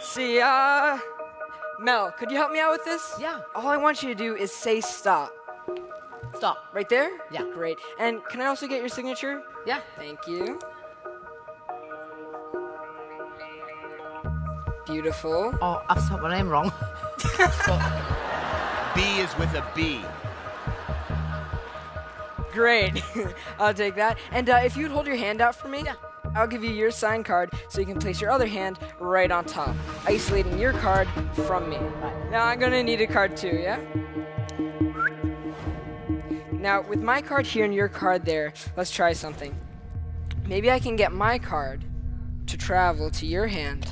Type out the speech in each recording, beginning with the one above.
let's see. Mel, could you help me out with this? Yeah. All I want you to do is say stop. Stop. Right there? Yeah. Great. And can I also get your signature? Yeah. Thank you. Beautiful. Oh, I've spelled my name wrong. B is with a B. Great. I'll take that. And if you'd hold your hand out for me, Yeah. I'll give you your signed card so you can place your other hand right on top, isolating your card from me. Right. Now I'm gonna need a card too, yeah? Now with my card here and your card there, let's try something. Maybe I can get my card to travel to your hand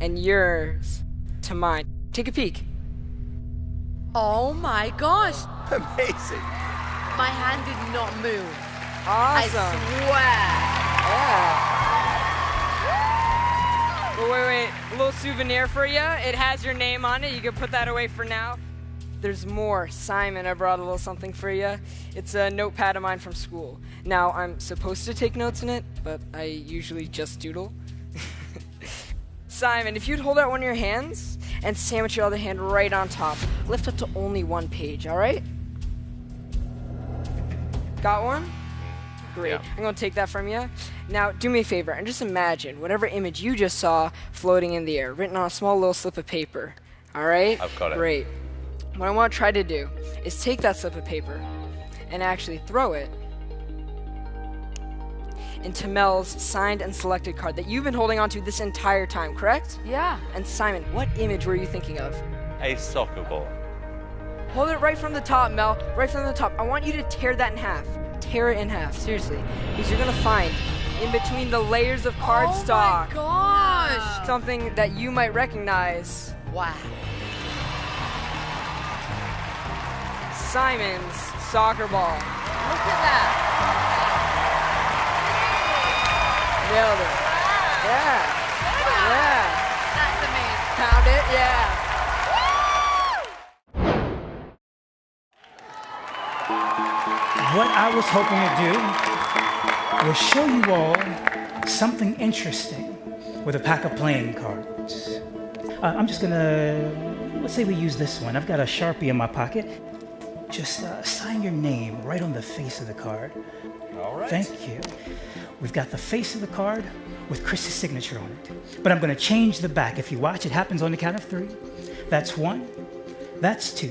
and yours to mine. Take a peek. Oh my gosh. Amazing. My hand did not move. Awesome. I swear. Yeah. Well, wait. A little souvenir for you. It has your name on it. You can put that away for now. There's more. Simon, I brought a little something for you. It's a notepad of mine from school. Now, I'm supposed to take notes in it, but I usually just doodle. Simon, if you'd hold out one of your hands and sandwich your other hand right on top, lift up to only one page, all right? Got one? Great. Yeah. I'm going to take that from you. Now, do me a favor and just imagine whatever image you just saw floating in the air, written on a small little slip of paper. All right? I've got it. Great. What I want to try to do is take that slip of paper and actually throw it into Mel's signed and selected card that you've been holding onto this entire time, correct? Yeah. And Simon, what image were you thinking of? A soccer ball. Hold it right from the top, Mel. Right from the top. I want you to tear that in half. Tear it in half, seriously. Because you're going to find in between the layers of cardstock Oh my gosh. something that you might recognize. Wow. Simon's soccer ball. Look at that. Nailed it. Yeah. Yeah. That's amazing. Found it? Yeah. What I was hoping to do was show you all something interesting with a pack of playing cards. I'm just gonna, let's say we use this one. I've got a Sharpie in my pocket. Just sign your name right on the face of the card. All right. Thank you. We've got the face of the card with Chris's signature on it. But I'm gonna change the back. If you watch, it happens on the count of 3. That's 1, that's 2.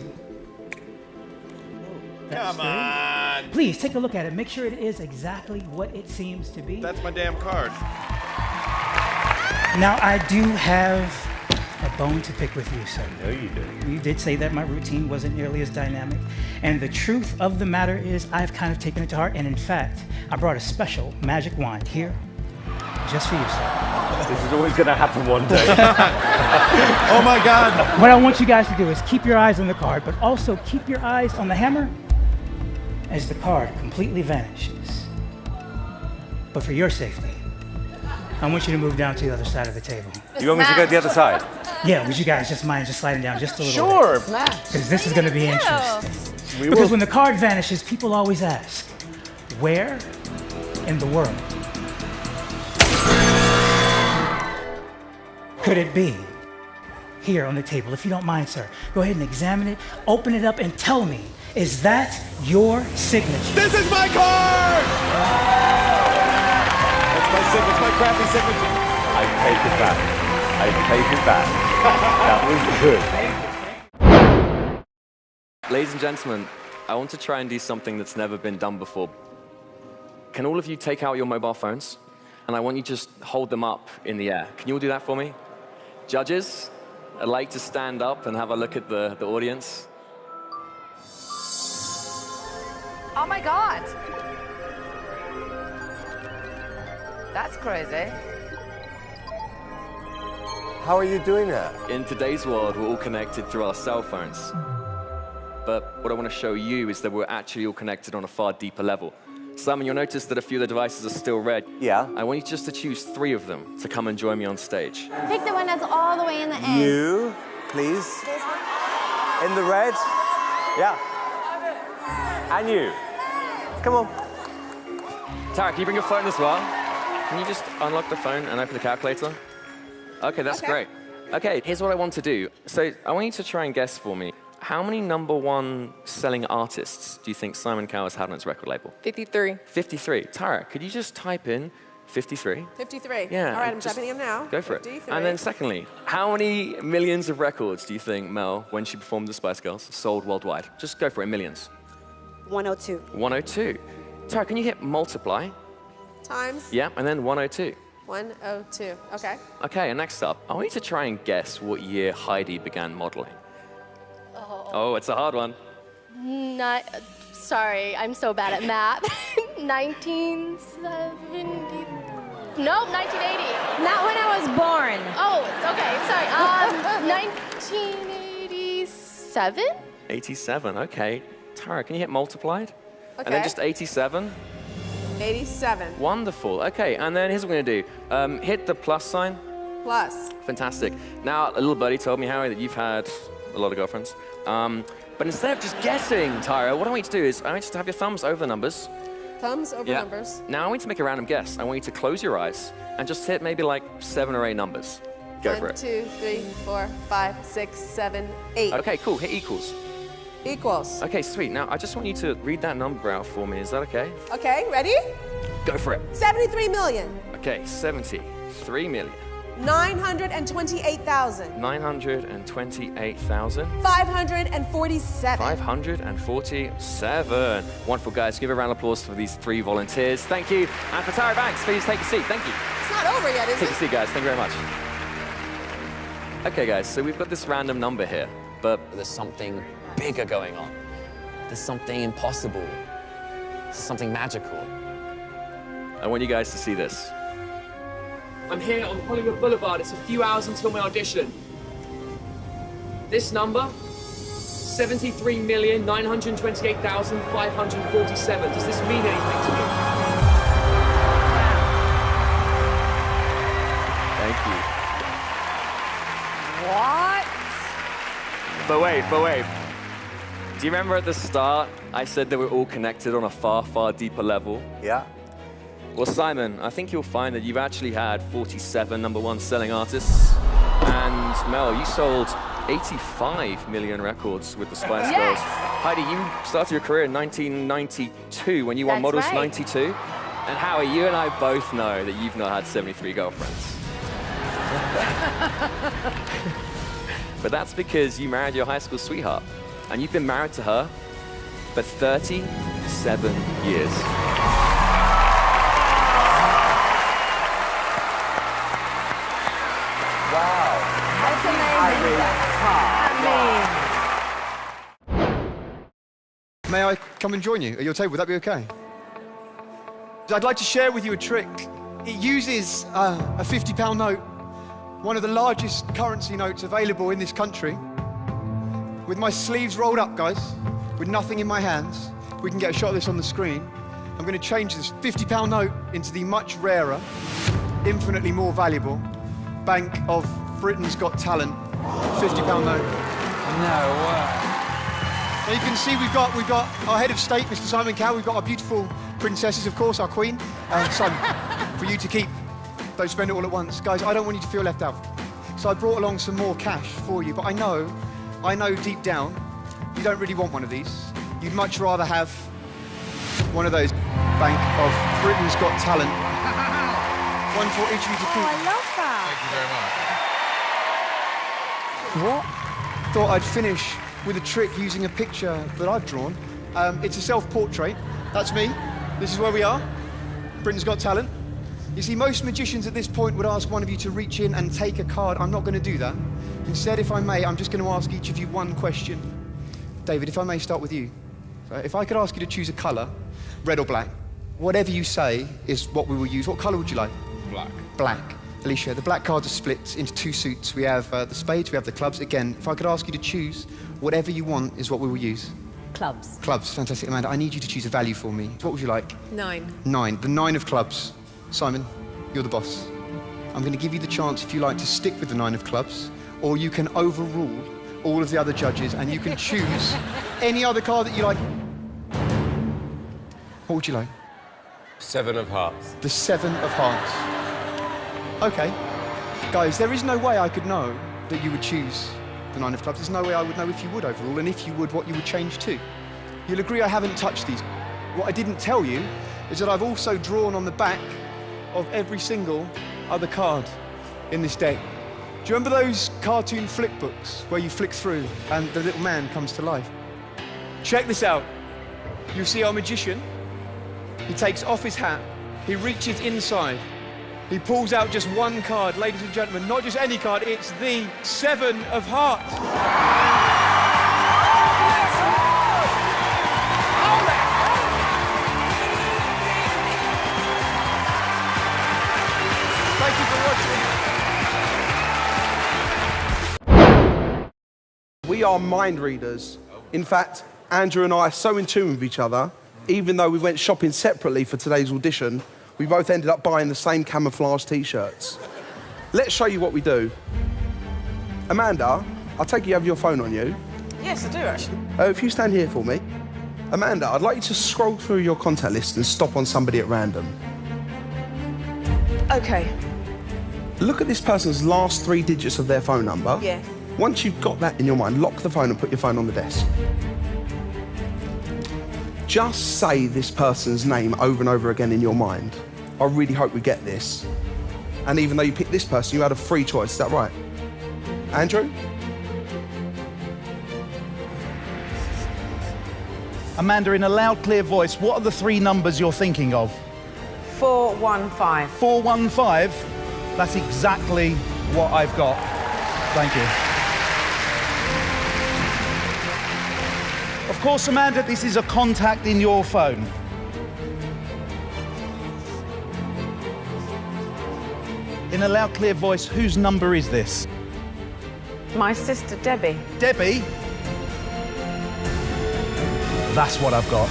That's Come on. 3. Please take a look at it. Make sure it is exactly what it seems to be. That's my damn card. Now, I do have a bone to pick with you, sir. No, you do. You did say that my routine wasn't nearly as dynamic. And the truth of the matter is I've kind of taken it to heart. And in fact, I brought a special magic wand here just for you, sir. This is always going to happen one day. Oh my God. What I want you guys to do is keep your eyes on the card, but also keep your eyes on the hammer as the card completely vanishes. But for your safety, I want you to move down to the other side of the table. You want me to go to the other side? Yeah, would you guys just mind just sliding down just a little Sure. bit? Because this is going to be interesting. We Because will. when the card vanishes, people always ask, where in the world could it be? Here on the table, if you don't mind, sir. Go ahead and examine it, open it up, and tell me, is that your signature? This is my card! That's my crappy signature. I take it back. I take it back. That was good. Ladies and gentlemen, I want to try and do something that's never been done before. Can all of you take out your mobile phones? And I want you to just hold them up in the air. Can you all do that for me? Judges, I'd like to stand up and have a look at the audience. Oh my God. That's crazy. How are you doing that? In today's world, we're all connected through our cell phones. But what I want to show you is that we're actually all connected on a far deeper level. Simon, you'll notice that a few of the devices are still red. Yeah. I want you just to choose 3 of them to come and join me on stage. Pick the one that's all the way in the end. You, please. In the red. Yeah. And you. Come on. Tara, can you bring your phone as well? Can you just unlock the phone and open the calculator? Okay, that's great. Okay, here's what I want to do. So I want you to try and guess for me. How many #1 selling artists do you think Simon Cowell has had on his record label? 53. 53. Tara, could you just type in 53? 53. Yeah. All right, I'm typing them now. Go for 53. it. And then secondly, how many millions of records do you think Mel, when she performed the Spice Girls, sold worldwide? Just go for it, millions. 102. 102. Tara, can you hit multiply? Times? Yeah, and then 102. 102. Okay. Okay, and next up, I want you to try and guess what year Heidi began modeling. Oh, it's a hard one. Sorry, I'm so bad at math. 1970. Nope, 1980. Not when I was born. Oh, it's okay. Sorry. 1987? 87, okay. Tara, can you hit multiplied? Okay. And then just 87. 87. Wonderful. Okay, and then here's what we're going to do. Hit the plus sign. Plus. Fantastic. Now, a little buddy told me, Harry, that you've had a lot of girlfriends. But instead of just guessing, Tyra, what I want you to do is I want you to have your thumbs over the numbers. Thumbs over numbers. Now, I want you to make a random guess. I want you to close your eyes and just hit maybe like 7 or 8 numbers. Go for it. 1, 2, 3, 4, 5, 6, 7, 8. Okay, cool. Hit equals. Equals. Okay, sweet. Now, I just want you to read that number out for me. Is that okay? Okay, ready? Go for it. 73 million. Okay, 73 million. 928,000. 928,000. 547. 547. Wonderful, guys. Give a round of applause for these 3 volunteers. Thank you. And for Tyra Banks, please take a seat. Thank you. It's not over yet, is Take a it? seat, guys. Thank you very much. Okay, guys, so we've got this random number here, but there's something bigger going on. There's something impossible. There's something magical. I want you guys to see this. I'm here on Hollywood Boulevard. It's a few hours until my audition. This number, 73,928,547. Does this mean anything to you? Thank you. What? But wait. Do you remember at the start, I said that we're all connected on a far, far deeper level? Yeah. Well, Simon, I think you'll find that you've actually had 47 #1 selling artists. And Mel, you sold 85 million records with the Spice Girls. Heidi, you started your career in 1992 when you won Models 92. And Howie, you and I both know that you've not had 73 girlfriends. But that's because you married your high school sweetheart. And you've been married to her for 37 years. Wow. That's amazing. May I come and join you at your table? Would that be okay? I'd like to share with you a trick. It uses a £50 note, one of the largest currency notes available in this country. With my sleeves rolled up, guys, with nothing in my hands, we can get a shot of this on the screen. I'm going to change this £50 note into the much rarer, infinitely more valuable Bank of Britain's Got Talent £50 note. No way. Now you can see we've got our head of state, Mr. Simon Cowell. We've got our beautiful princesses, of course, our queen, Simon, for you to keep. Don't spend it all at once. Guys, I don't want you to feel left out. So I brought along some more cash for you, but I know deep down, you don't really want one of these. You'd much rather have one of those Bank of Britain's Got Talent. One for each of you to keep. Oh, I love that. Thank you very much. What? Thought I'd finish with a trick using a picture that I've drawn. It's a self-portrait. That's me. This is where we are. Britain's Got Talent. You see, most magicians at this point would ask one of you to reach in and take a card. I'm not going to do that. Instead, if I may, I'm just going to ask each of you one question. David, if I may start with you. If I could ask you to choose a colour, red or black, whatever you say is what we will use. What colour would you like? Black. Black. Alicia, the black cards are split into 2 suits. We have the spades, we have the clubs. Again, if I could ask you to choose, whatever you want is what we will use. Clubs. Clubs, fantastic. Amanda, I need you to choose a value for me. What would you like? 9. 9. The 9 of clubs. Simon, you're the boss. I'm going to give you the chance, if you like, to stick with the 9 of clubs, or you can overrule all of the other judges and you can choose any other card that you like. What would you like? 7 of hearts. The 7 of hearts. Okay. Guys, there is no way I could know that you would choose the 9 of clubs. There's no way I would know if you would overall, and if you would, what you would change to. You'll agree I haven't touched these. What I didn't tell you is that I've also drawn on the back of every single other card in this deck. Do you remember those cartoon flick books where you flick through and the little man comes to life? Check this out. You see our magician. He takes off his hat. He reaches inside. He pulls out just one card, ladies and gentlemen. Not just any card, it's the 7 of Hearts. Thank you for watching. We are mind readers. In fact, Andrew and I are so in tune with each other, even though we went shopping separately for today's audition, we both ended up buying the same camouflage t-shirts. Let's show you what we do. Amanda, I take it you have your phone on you. Yes, I do, actually. If you stand here for me. Amanda, I'd like you to scroll through your contact list and stop on somebody at random. Okay. Look at this person's last 3 digits of their phone number. Yeah. Once you've got that in your mind, lock the phone and put your phone on the desk. Just say this person's name over and over again in your mind. I really hope we get this. And even though you picked this person, you had a free choice, is that right? Andrew? Amanda, in a loud, clear voice, what are the 3 numbers you're thinking of? 415. 415? That's exactly what I've got. Thank you. Of course, Amanda, this is a contact in your phone. In a loud, clear voice, whose number is this? My sister, Debbie. Debbie? That's what I've got.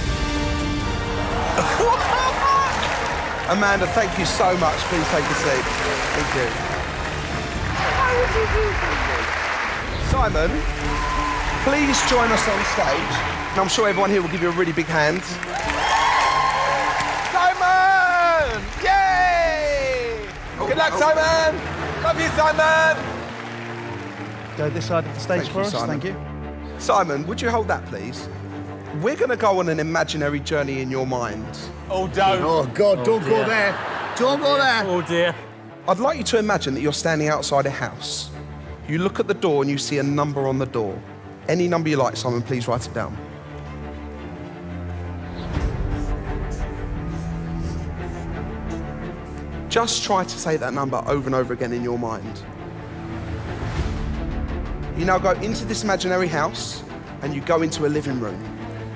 Amanda, thank you so much. Please take a seat. Thank you. How would you do that? Simon, please join us on stage. And I'm sure everyone here will give you a really big hand. Simon! Yay! Good luck, Simon! Love you, Simon! Go this side of the stage for us, Simon. thank you. Simon, would you hold that, please? We're going to go on an imaginary journey in your mind. Oh, don't. Oh, God, don't go there. Don't go there. Oh, dear. I'd like you to imagine that you're standing outside a house. You look at the door and you see a number on the door. Any number you like, Simon, please write it down. Just try to say that number over and over again in your mind. You now go into this imaginary house and you go into a living room.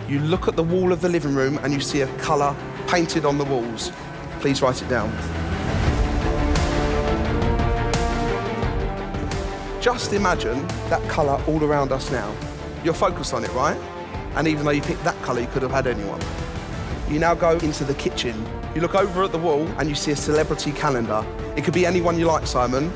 You look at the wall of the living room and you see a colour painted on the walls. Please write it down. Just imagine that colour all around us now. You're focused on it, right? And even though you picked that colour, you could have had anyone. You now go into the kitchen. You look over at the wall and you see a celebrity calendar. It could be anyone you like, Simon.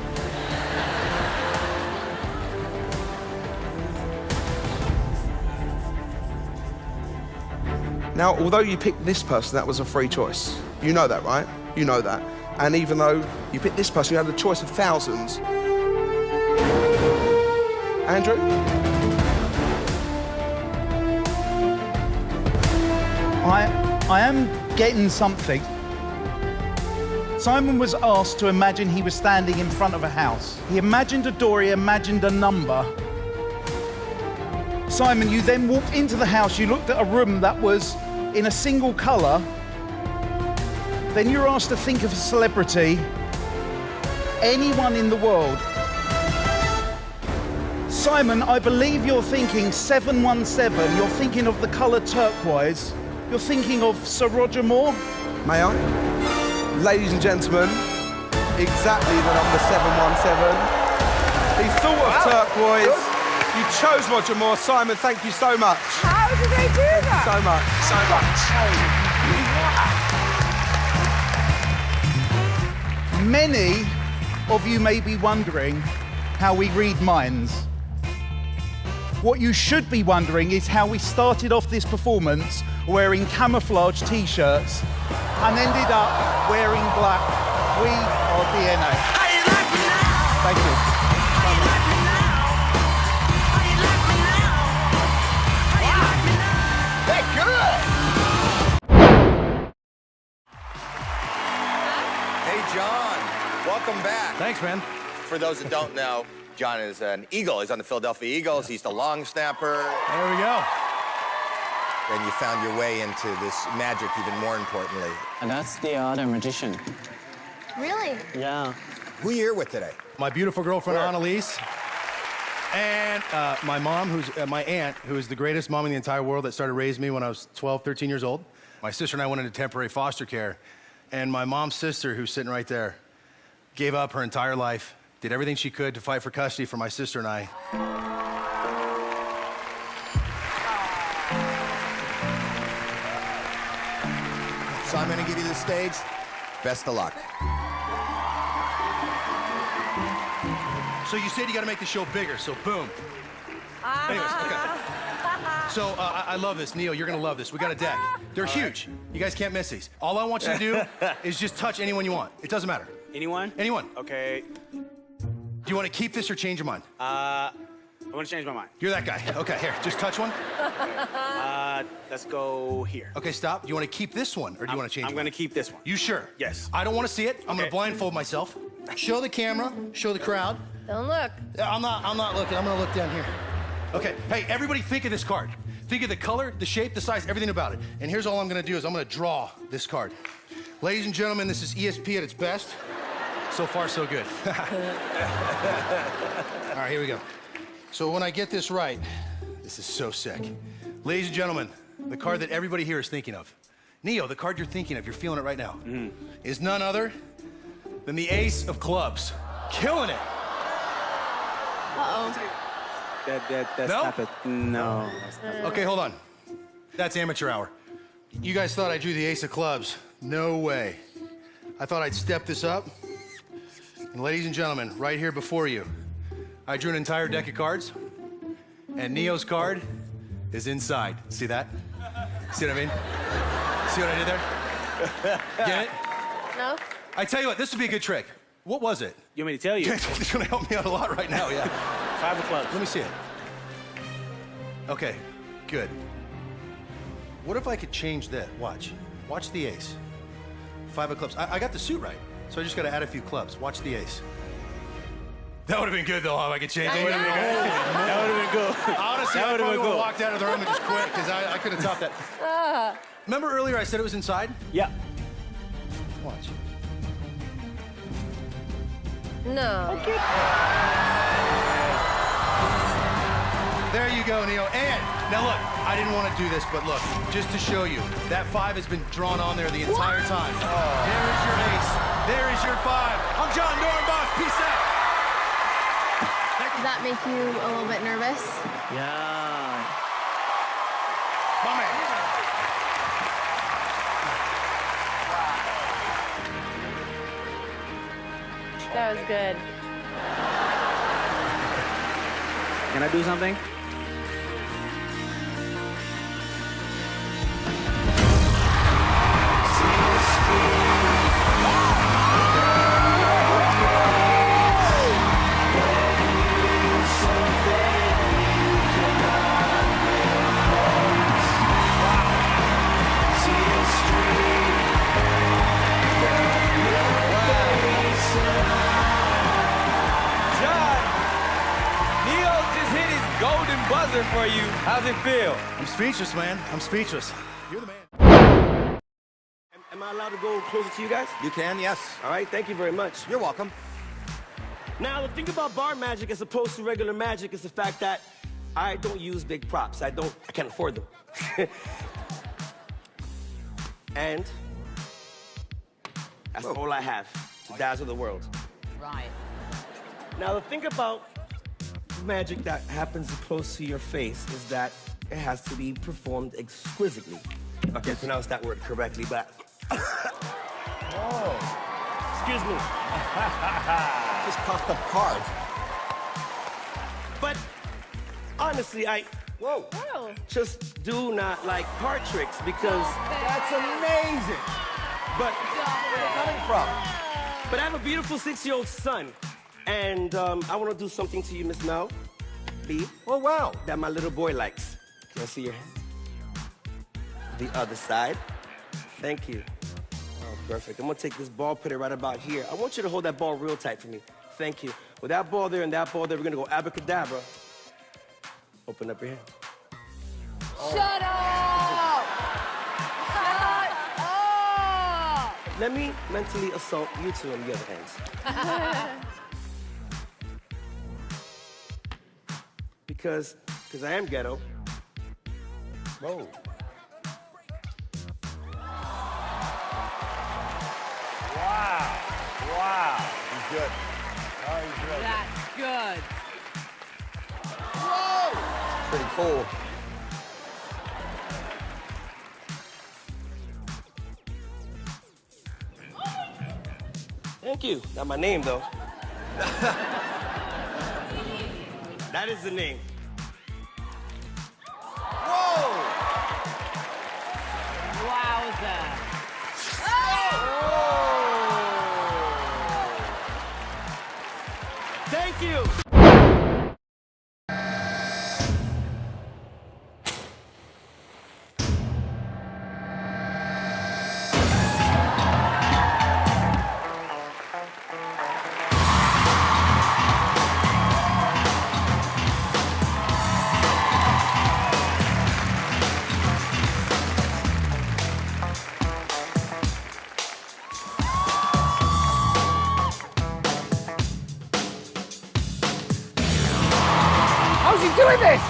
Now, although you picked this person, that was a free choice. You know that, right? You know that. And even though you picked this person, you had a choice of thousands. Andrew? I am getting something. Simon was asked to imagine he was standing in front of a house. He imagined a door, he imagined a number. Simon, you then walked into the house, you looked at a room that was in a single colour. Then you were asked to think of a celebrity, anyone in the world. Simon, I believe you're thinking 717, you're thinking of the colour turquoise, you're thinking of Sir Roger Moore. May I? Ladies and gentlemen, exactly the number 717. He thought of turquoise. You chose Roger Moore. Simon, thank you so much. How did they do that? So much. So much. Many of you may be wondering how we read minds. What you should be wondering is how we started off this performance wearing camouflage t-shirts and ended up wearing black. We are DNA. Thank you. They're good. Hey, John. Welcome back. Thanks, man. For those that don't know, John is an Eagle. He's on the Philadelphia Eagles. He's the long snapper. There we go. And you found your way into this magic even more importantly. And that's the art of magician. Really? Yeah. Who are you here with today? My beautiful girlfriend, Annalise. And my mom, who's my aunt, who is the greatest mom in the entire world that started raising me when I was 12, 13 years old. My sister and I went into temporary foster care. And my mom's sister, who's sitting right there, gave up her entire life, did everything she could to fight for custody for my sister and I. So I'm going to give you the stage. Best of luck. So you said you got to make the show bigger, so boom. Anyways, okay. So I love this. Neil, you're going to love this. We got a deck. They're huge. You guys can't miss these. All I want you to do is just touch anyone you want. It doesn't matter. Anyone? Anyone. Okay. Do you want to keep this or change your mind? I want to change my mind. You're that guy. Okay, here, just touch one. Let's go here. Okay, stop. Do you want to keep this one or do you want to change it? I'm going to keep this one. You sure? Yes. I don't want to see it. I'm going to blindfold myself. Show the camera. Show the crowd. Don't look. I'm not looking. I'm going to look down here. Okay, hey, everybody think of this card. Think of the color, the shape, the size, everything about it. And here's all I'm going to do is I'm going to draw this card. Ladies and gentlemen, this is ESP at its best. So far, so good. All right, here we go. So when I get this right, this is so sick. Ladies and gentlemen, the card that everybody here is thinking of. Neo, the card you're thinking of, you're feeling it right now, is none other than the Ace of Clubs. Killing it. Uh-oh. That's No? not it. No. Okay, hold on. That's amateur hour. You guys thought I drew the Ace of Clubs. No way. I thought I'd step this up. And ladies and gentlemen, right here before you, I drew an entire deck of cards, and Neo's card is inside. See that? See what I mean? See what I did there? Get it? No? I tell you what, this would be a good trick. What was it? You want me to tell you? It's gonna help me out a lot right now, yeah. 5 of clubs. Let me see it. Okay, good. What if I could change that? Watch. Watch the ace. 5 of clubs. I got the suit right, so I just gotta add a few clubs. Watch the ace. That would have been good, though, if I could change it. That would have been good. Honestly, I probably would have walked out of the room and just quit, because I could have topped that. Remember earlier I said it was inside? Yeah. Watch. No. Okay. There you go, Neo. And now look, I didn't want to do this, but look, just to show you, that 5 has been drawn on there the entire time. There is your ace. There is your 5. I'm John Dornbos. Peace out. Does that make you a little bit nervous? Yeah. My man. That was good. Can I do something? Buzzer for you. How's it feel? I'm speechless, man. I'm speechless. You're the man. Am I allowed to go closer to you guys? You can, yes. All right, thank you very much. You're welcome. Now, the thing about bar magic as opposed to regular magic is the fact that I don't use big props. I can't afford them. And that's all I have to dazzle the world. Right. Now, the thing about magic that happens close to your face is that it has to be performed exquisitely. If I can pronounce that word correctly, but... Oh. Excuse me. Just coughed up cards. But honestly, I just do not like card tricks because... That's amazing. But where are you coming from? But I have a beautiful 6-year-old son. And I want to do something to you, Miss Mel B. Oh, wow. That my little boy likes. Can I see your hand? The other side. Thank you. Oh, perfect. I'm going to take this ball, put it right about here. I want you to hold that ball real tight for me. Thank you. With that ball there and that ball there, we're going to go abracadabra. Open up your hand. Shut up! Shut up! Let me mentally assault you two on the other hands. Because I am ghetto. Whoa. Wow. Wow. He's good. Oh, he's really That's good. Whoa! pretty cool. Thank you. Not my name, though. That is the name. Whoa! Wowza. Thank you. How's he doing this?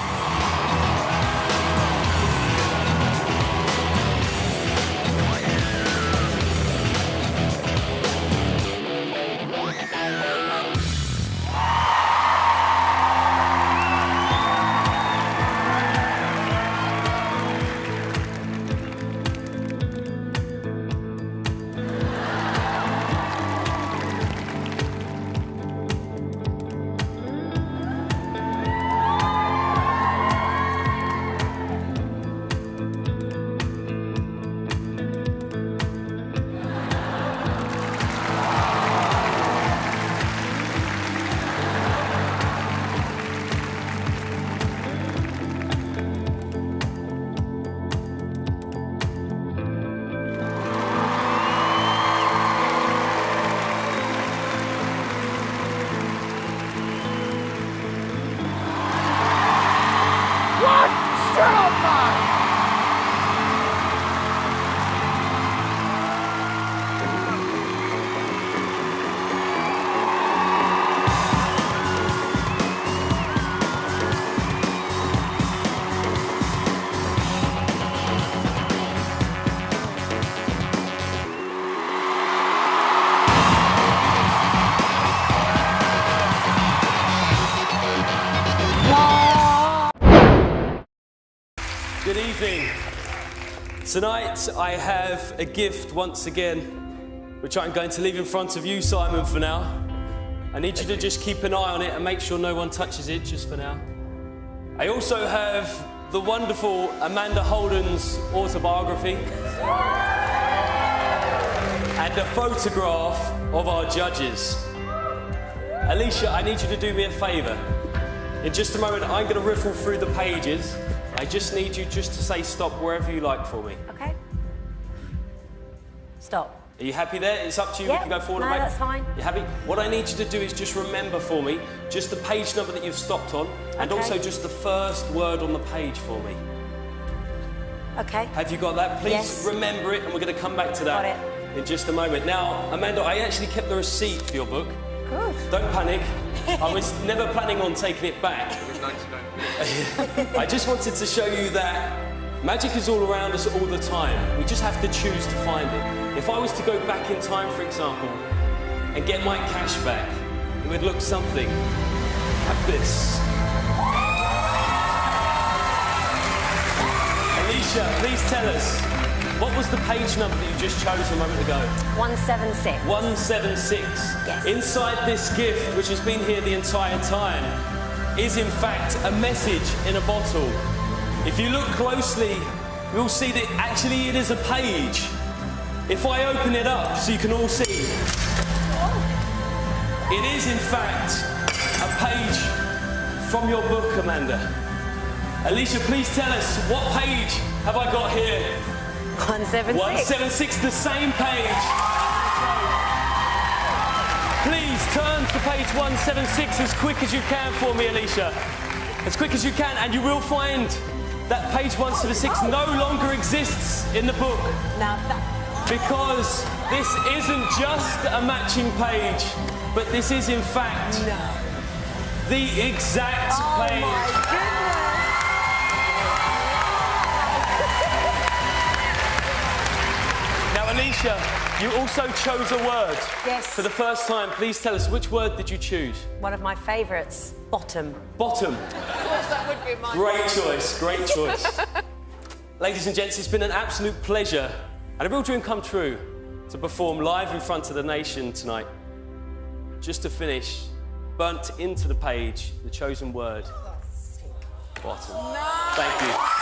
What? Shut up, man! Good evening. Tonight I have a gift once again, which I'm going to leave in front of you, Simon, for now. I need you to just keep an eye on it and make sure no one touches it just for now. I also have the wonderful Amanda Holden's autobiography and a photograph of our judges. Alicia, I need you to do me a favour. In just a moment, I'm going to riffle through the pages. I just need you just to say stop wherever you like for me. Okay. Stop. Are you happy there? It's up to you. Yep. We can go forward No, and back. that's fine. You happy? What I need you to do is just remember for me just the page number that you've stopped on and Okay. also just the first word on the page for me. Okay. Have you got that? Please Yes. remember it and we're going to come back to that Got in just a moment. Now, Amanda, I actually kept the receipt for your book. Good. Don't panic. I was never planning on taking it back. I just wanted to show you that magic is all around us all the time. We just have to choose to find it. If I was to go back in time, for example, and get my cash back, it would look something like this. Alicia, please tell us, what was the page number that you just chose a moment ago? 176. 176. Yes. Inside this gift, which has been here the entire time, is in fact a message in a bottle. If you look closely, you'll see that actually it is a page. If I open it up so you can all see. It is, in fact, a page from your book, Amanda. Alicia, please tell us, what page have I got here? 176. 176, the same page. Please turn to page 176 as quick as you can for me, Alicia. As quick as you can, and you will find that page 176 no longer exists in the book. Because this isn't just a matching page, but this is, in fact, the exact page. Now, Alicia, you also chose a word. Yes. For the first time, please tell us, which word did you choose? One of my favourites, bottom. Bottom. Of course, that would be mine. Great choice, great choice. Ladies and gents, it's been an absolute pleasure and a real dream come true to perform live in front of the nation tonight. Just to finish, burnt into the page, the chosen word, bottom. No. Thank you.